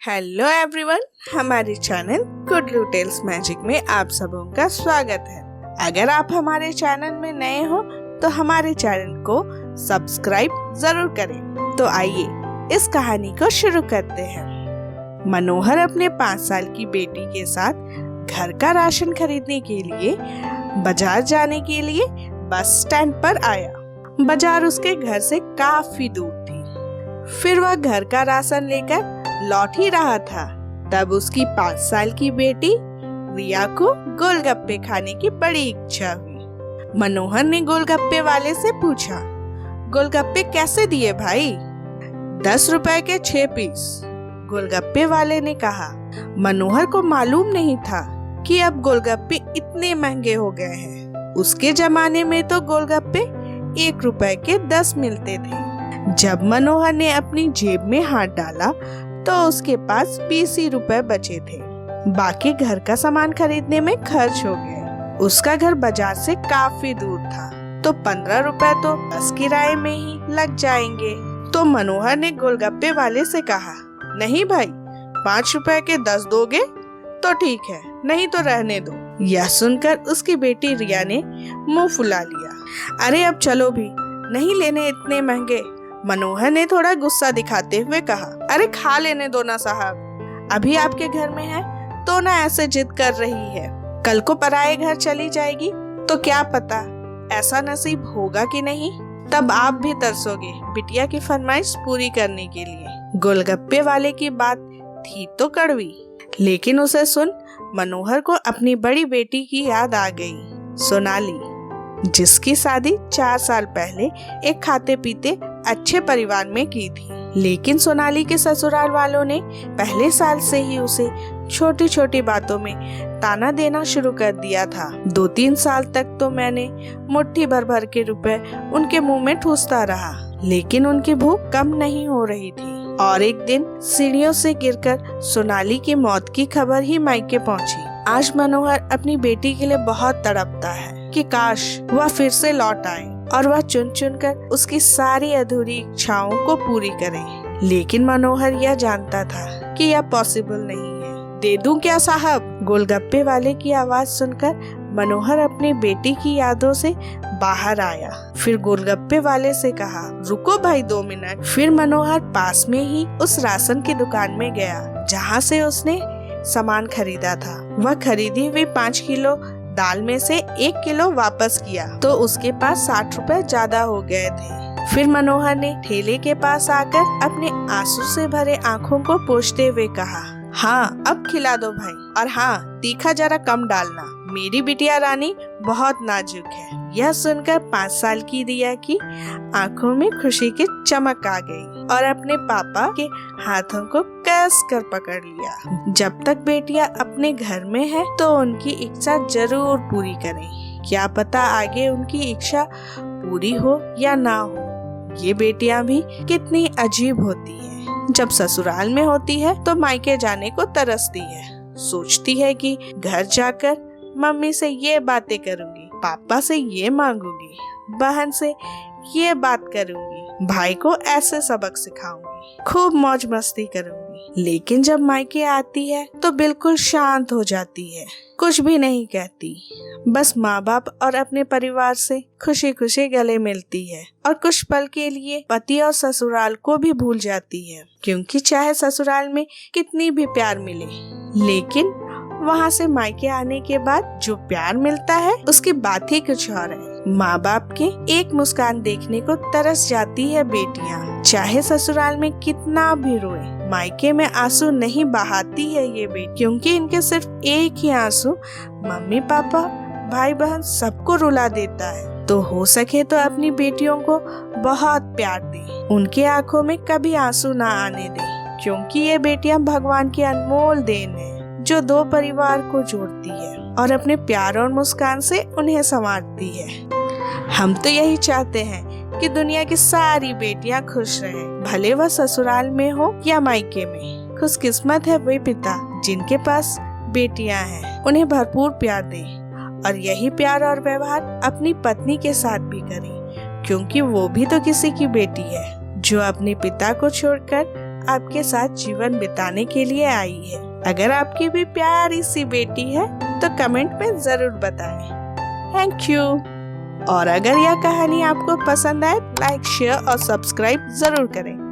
Hello everyone, हमारे channel गुडलू tales magic में आप सबों का स्वागत है। अगर आप हमारे चैनल में नए हो तो हमारे चैनल को सब्सक्राइब जरूर करें। तो आइए इस कहानी को शुरू करते हैं। मनोहर अपने 5 साल की बेटी के साथ घर का राशन खरीदने के लिए बाजार जाने के लिए बस स्टैंड पर आया। बाजार उसके घर से काफी दूर थी। फिर वह घर का राशन लेकर लौट ही रहा था, तब उसकी 5 साल की बेटी रिया को गोलगप्पे खाने की बड़ी इच्छा हुई। मनोहर ने गोलगप्पे वाले से पूछा, गोलगप्पे कैसे दिए भाई? 10 रुपए के 6 पीस, गोलगप्पे वाले ने कहा। मनोहर को मालूम नहीं था कि अब गोलगप्पे इतने महंगे हो गए हैं। उसके जमाने में तो गोलगप्पे 1 रुपए के 10 मिलते थे। जब मनोहर ने अपनी जेब में हाथ डाला तो उसके पास 20 ही रुपए बचे थे। बाकी घर का सामान खरीदने में खर्च हो गए। उसका घर बाजार से काफी दूर था, तो 15 रुपए तो बस किराए में ही लग जाएंगे। तो मनोहर ने गोलगप्पे वाले से कहा, नहीं भाई, 5 रुपए के 10 दोगे तो ठीक है, नहीं तो रहने दो। यह सुनकर उसकी बेटी रिया ने मुंह फुला लिया। अरे अब चलो भी, नहीं लेने इतने महंगे। मनोहर ने थोड़ा गुस्सा दिखाते हुए कहा, अरे खा लेने दो ना साहब, अभी आपके घर में है तो ना ऐसे जिद कर रही है। कल को पराये घर चली जाएगी तो क्या पता ऐसा नसीब होगा कि नहीं, तब आप भी तरसोगे बिटिया की फरमाइश पूरी करने के लिए। गोलगप्पे वाले की बात थी तो कड़वी, लेकिन उसे सुन मनोहर को अपनी बड़ी बेटी की याद आ गई, सोनाली, जिसकी शादी 4 साल पहले एक खाते पीते अच्छे परिवार में की थी। लेकिन सोनाली के ससुराल वालों ने पहले साल से ही उसे छोटी छोटी बातों में ताना देना शुरू कर दिया था। 2-3 साल तक तो मैंने मुट्ठी भर भर के रुपए उनके मुंह में ठूसता रहा, लेकिन उनकी भूख कम नहीं हो रही थी। और एक दिन सीढ़ियों से गिरकर सोनाली की मौत की खबर ही मायके पहुंची। आज मनोहर अपनी बेटी के लिए बहुत तड़पता है कि काश वह फिर से लौट आए और वह चुन चुन कर उसकी सारी अधूरी इच्छाओं को पूरी करे। लेकिन मनोहर यह जानता था कि यह पॉसिबल नहीं है। दे दूं क्या साहब? गोलगप्पे वाले की आवाज सुनकर मनोहर अपनी बेटी की यादों से बाहर आया। फिर गोलगप्पे वाले से कहा, रुको भाई 2 मिनट। फिर मनोहर पास में ही उस राशन की दुकान में गया जहाँ से उसने सामान खरीदा था। वह खरीदी हुई 5 किलो दाल में से 1 किलो वापस किया तो उसके पास 60 रुपए ज्यादा हो गए थे। फिर मनोहर ने ठेले के पास आकर अपने आंसू से भरे आंखों को पोंछते हुए कहा, हाँ अब खिला दो भाई, और हाँ तीखा जरा कम डालना, मेरी बिटिया रानी बहुत नाजुक है। यह सुनकर 5 साल की रिया की आंखों में खुशी की चमक आ गई और अपने पापा के हाथों को कस कर पकड़ लिया। जब तक बेटियां अपने घर में है तो उनकी इच्छा जरूर पूरी करें। क्या पता आगे उनकी इच्छा पूरी हो या ना हो। ये बेटियां भी कितनी अजीब होती है। जब ससुराल में होती है तो मायके जाने को तरसती है। सोचती है कि घर जाकर मम्मी से ये बातें करूंगी, पापा से ये मांगूंगी, बहन से ये बात करूंगी, भाई को ऐसे सबक सिखाऊंगी, खूब मौज मस्ती करूंगी। लेकिन जब मायके आती है तो बिल्कुल शांत हो जाती है, कुछ भी नहीं कहती, बस माँ बाप और अपने परिवार से खुशी खुशी गले मिलती है और कुछ पल के लिए पति और ससुराल को भी भूल जाती है। क्योंकि चाहे ससुराल में कितनी भी प्यार मिले, लेकिन वहाँ से मायके आने के बाद जो प्यार मिलता है उसकी बात ही कुछ और है। माँ बाप के एक मुस्कान देखने को तरस जाती है बेटियाँ। चाहे ससुराल में कितना भी रोए, मायके में आंसू नहीं बहाती है ये बेटी, क्योंकि इनके सिर्फ एक ही आंसू मम्मी पापा भाई बहन सबको रुला देता है। तो हो सके तो अपनी बेटियों को बहुत प्यार दे, उनके आँखों में कभी आंसू ना आने दे, क्योंकि ये बेटियाँ भगवान की अनमोल देन है जो 2 परिवार को जोड़ती है और अपने प्यार और मुस्कान से उन्हें संवारती है। हम तो यही चाहते हैं कि दुनिया की सारी बेटियां खुश रहें, भले वह ससुराल में हो या मायके में। खुशकिस्मत है वे पिता जिनके पास बेटियां हैं, उन्हें भरपूर प्यार दें और यही प्यार और व्यवहार अपनी पत्नी के साथ भी करें, क्योंकि वो भी तो किसी की बेटी है जो अपने पिता को छोड़कर आपके साथ जीवन बिताने के लिए आई है। अगर आपकी भी प्यारी सी बेटी है तो कमेंट में जरूर बताएं। Thank you. और अगर यह कहानी आपको पसंद आए, लाइक, शेयर और सब्सक्राइब जरूर करें।